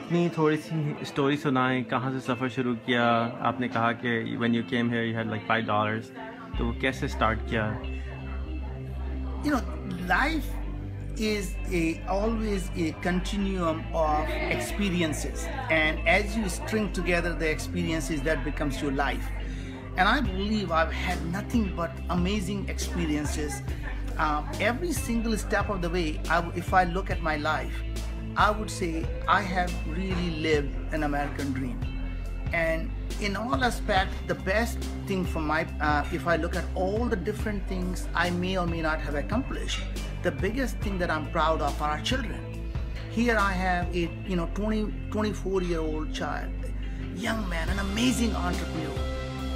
अपनी थोड़ी सी स्टोरी सुनाएं, कहाँ से सफ़र शुरू किया? आपने कहा कि when you came here you had like $5, तो वो कैसे स्टार्ट किया? You know, life is always a continuum of experiences, and as you string together the experiences, that becomes your life. And I believe I've had nothing but amazing experiences. Every single step of the way, if I look at my life, I would say I have really lived an American dream. And in all aspects, the best thing for my, if I look at all the different things I may or may not have accomplished, the biggest thing that I'm proud of are our children. Here I have a 24-year-old child, young man, an amazing entrepreneur.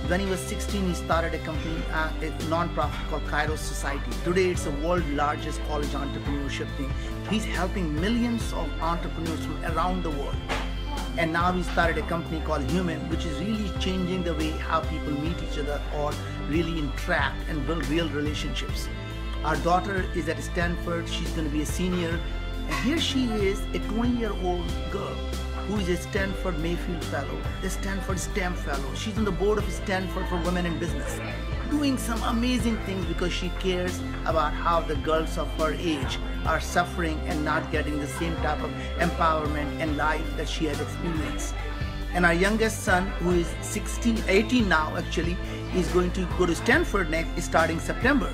When he was 16, he started a company, a non-profit called Kairos Society. Today, it's the world's largest college entrepreneurship thing. He's helping millions of entrepreneurs from around the world. And now he started a company called Human, which is really changing the way how people meet each other or really interact and build real relationships. Our daughter is at Stanford. She's going to be a senior. And here she is, a 20-year-old girl who is a Stanford Mayfield Fellow, a Stanford STEM Fellow. She's on the board of Stanford for Women in Business, doing some amazing things because she cares about how the girls of her age are suffering and not getting the same type of empowerment and life that she has experienced. And our youngest son, who is 18 now actually, is going to go to Stanford next, starting September.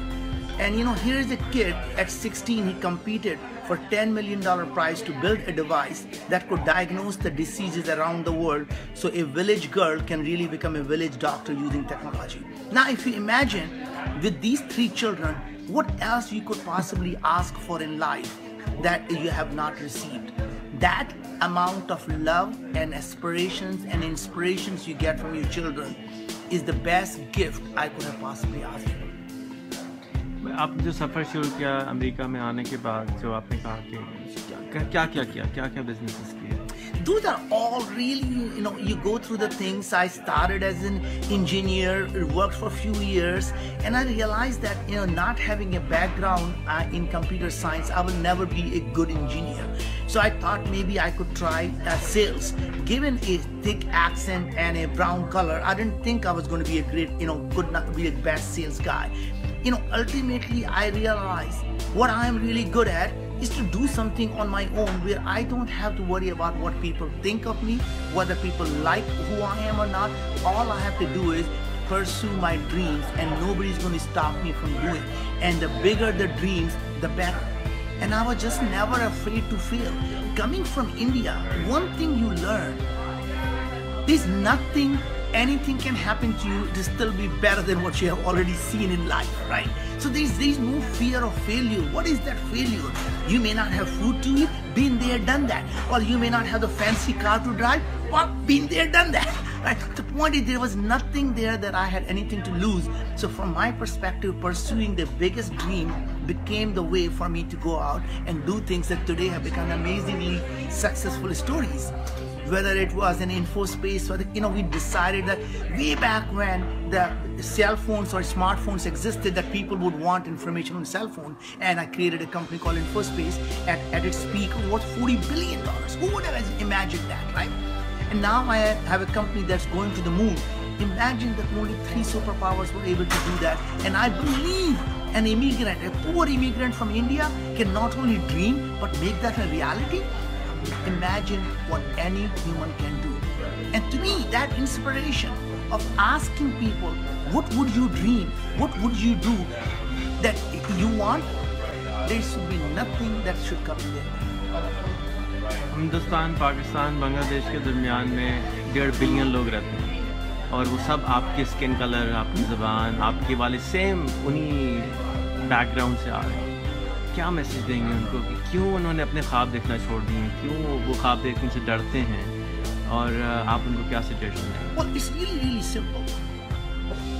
And here is a kid at 16, he competed for $10 million prize to build a device that could diagnose the diseases around the world so a village girl can really become a village doctor using technology. Now, if you imagine with these 3 children, what else you could possibly ask for in life that you have not received? That amount of love and aspirations and inspirations you get from your children is the best gift I could have possibly asked for. आपने जो सफ़र शुरू किया America में आने के बाद, जो आपने कहा कि क्या बिजनेसेस किए? Those are all really, you go through the things. I started as an engineer, worked for a few years, and I realized that, not having a background in computer science, I will never be a good engineer. So I thought maybe I could try sales. Given a thick accent and a brown color, I didn't think I was going to be a great, be a best sales guy. Ultimately I realized what I am really good at is to do something on my own where I don't have to worry about what people think of me, whether people like who I am or not. All I have to do is pursue my dreams, and nobody's going to stop me from doing. And the bigger the dreams, the better. And I was just never afraid to fail. Coming from India, one thing you learn is anything can happen to you to still be better than what you have already seen in life, right? So there's no fear of failure. What is that failure? You may not have food to eat, been there, done that. Or you may not have the fancy car to drive, well, been there, done that. Right? The point is, there was nothing there that I had anything to lose. So from my perspective, pursuing the biggest dream became the way for me to go out and do things that today have become amazingly successful stories. Whether it was an info space, or we decided that way back when the cell phones or smartphones existed, that people would want information on cell phone, and I created a company called InfoSpace. At its peak, it was $40 billion. Who would have imagined that, right? And now I have a company that's going to the moon. Imagine that only 3 superpowers were able to do that. And I believe an immigrant, a poor immigrant from India, can not only dream but make that a reality. Imagine what any human can do. And to me, that inspiration of asking people, what would you dream? What would you do that you want? There should be nothing that should come in there. Hindustan, Pakistan, Bangladesh के दरमियान में 1.5 billion लोग रहते हैं, और वो सब आपके स्किन कलर, आपकी ज़बान, आपके वाले सेम उन्हीं बैकग्राउंड से आ रहे हैं. क्या मैसेज देंगे उनको कि क्यों उन्होंने अपने ख्वाब देखना छोड़ दिए, क्यों वो ख्वाब देखने से डरते हैं, और आप उनको क्या सजेशन देंगे? Well, it's really simple.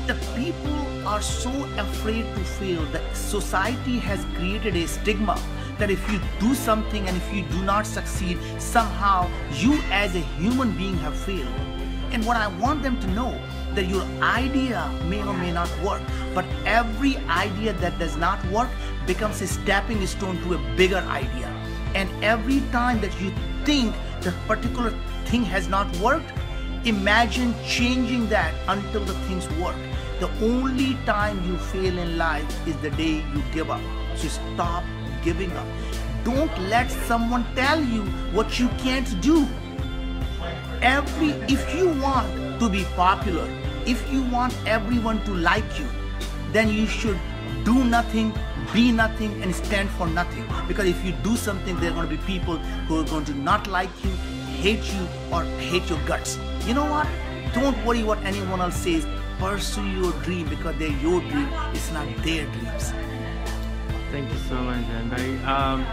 The people are so afraid to fail that society has created a stigma that if you do something and if you do not succeed, somehow you as a human being have failed. And what I want them to know, that your idea may or may not work, but every idea that does not work becomes a stepping stone to a bigger idea. And every time that you think the particular thing has not worked, imagine changing that until the things work. The only time you fail in life is the day you give up. So stop giving up. Don't let someone tell you what you can't do. If you want to be popular, if you want everyone to like you, then you should do nothing, be nothing, and stand for nothing. Because if you do something, there are going to be people who are going to not like you, hate you, or hate your guts. You know what? Don't worry what anyone else says. Pursue your dream because they're your dream. It's not their dreams. Thank you so much, and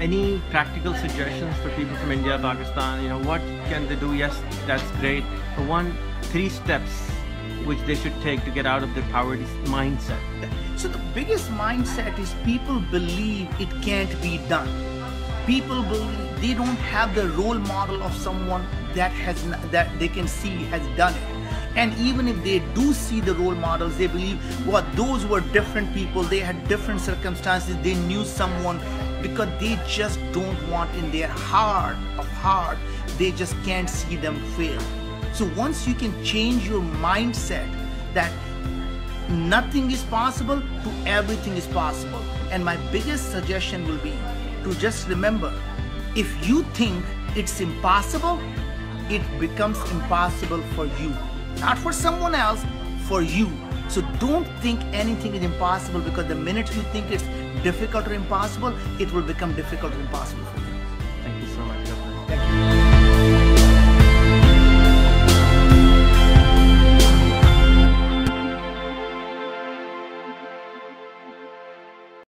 any practical suggestions for people from India, Pakistan? You know, what can they do? Yes, that's great. But 3 steps which they should take to get out of their poverty mindset. So the biggest mindset is people believe it can't be done. People believe they don't have the role model of someone that they can see has done it. And even if they do see the role models, they believe, well, those were different people, they had different circumstances, they knew someone, because they just don't want in their heart of heart, they just can't see them fail. So once you can change your mindset that nothing is possible to everything is possible. And my biggest suggestion will be to just remember, if you think it's impossible, it becomes impossible for you. Not for someone else, for you. So don't think anything is impossible, because the minute you think it's difficult or impossible, it will become difficult or impossible for you.